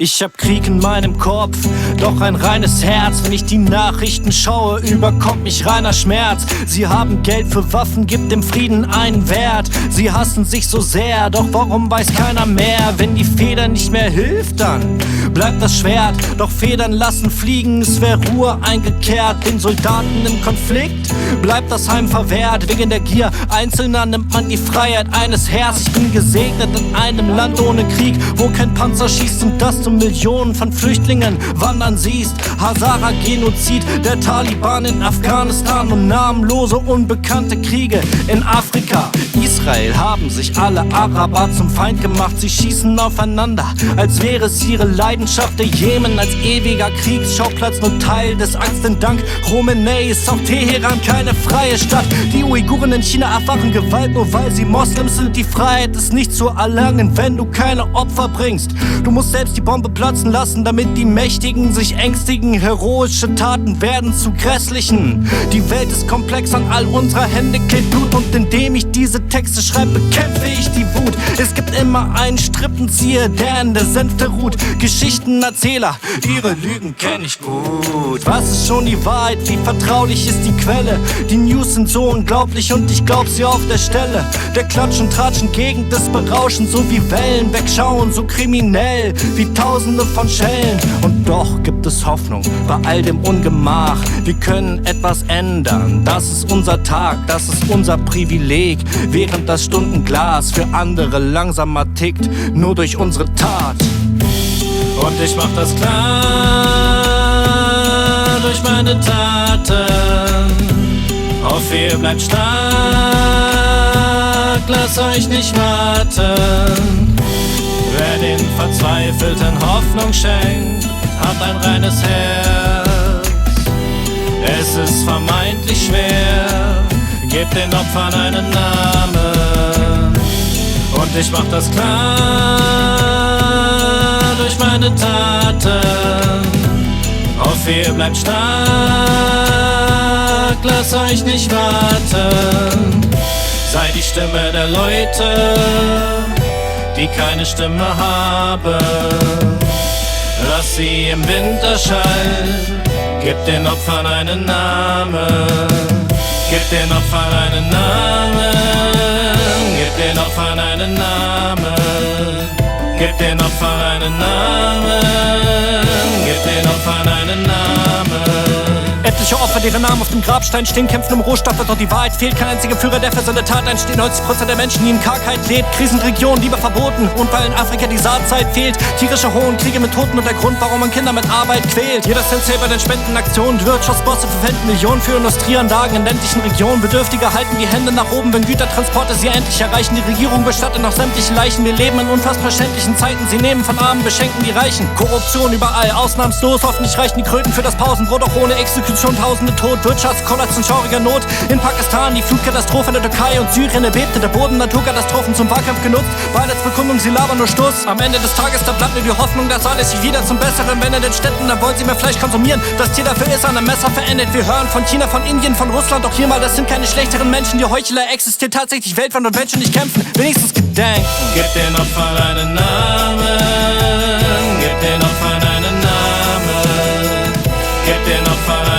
Ich hab Krieg in meinem Kopf, doch ein reines Herz. Wenn ich die Nachrichten schaue, überkommt mich reiner Schmerz. Sie haben Geld für Waffen, gibt dem Frieden einen Wert. Sie hassen sich so sehr, doch warum weiß keiner mehr? Wenn die Feder nicht mehr hilft, dann bleibt das Schwert. Doch Federn lassen fliegen, es wär Ruhe eingekehrt. Den Soldaten im Konflikt bleibt das Heim verwehrt. Wegen der Gier Einzelner nimmt man die Freiheit eines Heers. Ich bin gesegnet in einem Land ohne Krieg, wo kein Panzer schießt und das du Millionen von Flüchtlingen wandern siehst. Hazara-Genozid der Taliban in Afghanistan und namenlose unbekannte Kriege in Afrika. Israel haben sich alle Araber zum Feind gemacht. Sie schießen aufeinander, als wäre es ihre Leidenschaft. Der Jemen als ewiger Kriegsschauplatz, nur Teil des Angst in Dank. Khomeini ist auch Teheran keine freie Stadt. Die Uiguren in China erfachen Gewalt, nur weil sie Moslems sind. Die Freiheit ist nicht zu erlangen, wenn du keine Opfer bringst. Du musst selbst die Bombe platzen lassen, damit die Mächtigen sich ängstigen. Heroische Taten werden zu grässlichen. Die Welt ist komplex, an all unserer Hände klebt Blut. Und indem ich diese Texte schreibe, bekämpfe ich die Wut. Es gibt immer einen Strippenzieher, der in der Senfte ruht. Geschichtenerzähler, ihre Lügen kenn ich gut. Was ist schon die Wahrheit? Wie vertraulich ist die Quelle? Die News sind so unglaublich und ich glaub sie auf der Stelle. Der Klatsch und Tratschen gegen das Berauschen, so wie Wellen wegschauen, so kriminell wie Tausende von Schellen. Und doch gibt es Hoffnung bei all dem Ungemach. Wir können etwas ändern, das ist unser Tag, das ist unser Privileg. Während das Stundenglas für andere langsamer tickt, nur durch unsere Tat. Und ich mach das klar durch meine Taten. Hoffe, ihr bleibt stark, lasst euch nicht warten. Wer den Verzweifelten Hoffnung schenkt, hat ein reines Herz. Es ist vermeintlich schwer, gebt den Opfern einen Namen. Und ich mach das klar durch meine Taten. Hoffe, ihr bleibt stark, lasst euch nicht warten. Sei die Stimme der Leute, die keine Stimme haben. Lass sie im Winter schallen, gib den Opfern einen Namen. Gib den Opfern einen Namen. Gib den Opfern einen Namen. Gib den Opfern einen Namen. Gib den Opfern einen Namen. Etliche Opfer, deren Namen auf dem Grabstein stehen, kämpfen um Rohstoffe, doch die Wahrheit fehlt. Kein einziger Führer, der für seine Tat einsteht. 90% der Menschen, die in Kargheit lebt. Krisenregionen, Liebe verboten. Und weil in Afrika die Saatzeit fehlt. Tierische Hohen, Kriege mit Toten und der Grund, warum man Kinder mit Arbeit quält. Jeder Cent zählt bei den Spendenaktionen. Wirtschaftsbosse verwenden Millionen für Industrieanlagen in ländlichen Regionen. Bedürftige halten die Hände nach oben, wenn Gütertransporte sie endlich erreichen. Die Regierung bestattet noch sämtliche Leichen. Wir leben in unfassbar schändlichen Zeiten. Sie nehmen von Armen, beschenken die Reichen. Korruption überall, ausnahmslos. Hoffentlich reichen die Kröten für das Pausenbrot, doch ohne Exekution Tausende tot. Wirtschaftskollaps und schauriger Not in Pakistan, die Flutkatastrophe in der Türkei und Syrien erbebte. Der Boden Naturkatastrophen zum Wahlkampf genutzt. Wahl als Bekundung, sie labern nur Stuss. Am Ende des Tages, da bleibt nur die Hoffnung, dass alles sich wieder zum Besseren wendet. In den Städten, da wollen sie mehr Fleisch konsumieren. Das Tier dafür ist an einem Messer verendet. Wir hören von China, von Indien, von Russland. Doch hier mal, das sind keine schlechteren Menschen. Die Heuchler existieren tatsächlich weltweit und Menschen nicht kämpfen. Wenigstens gedenken. Gib den Opfern einen Namen. Gib den Opfern einen Namen. Gib den Opfern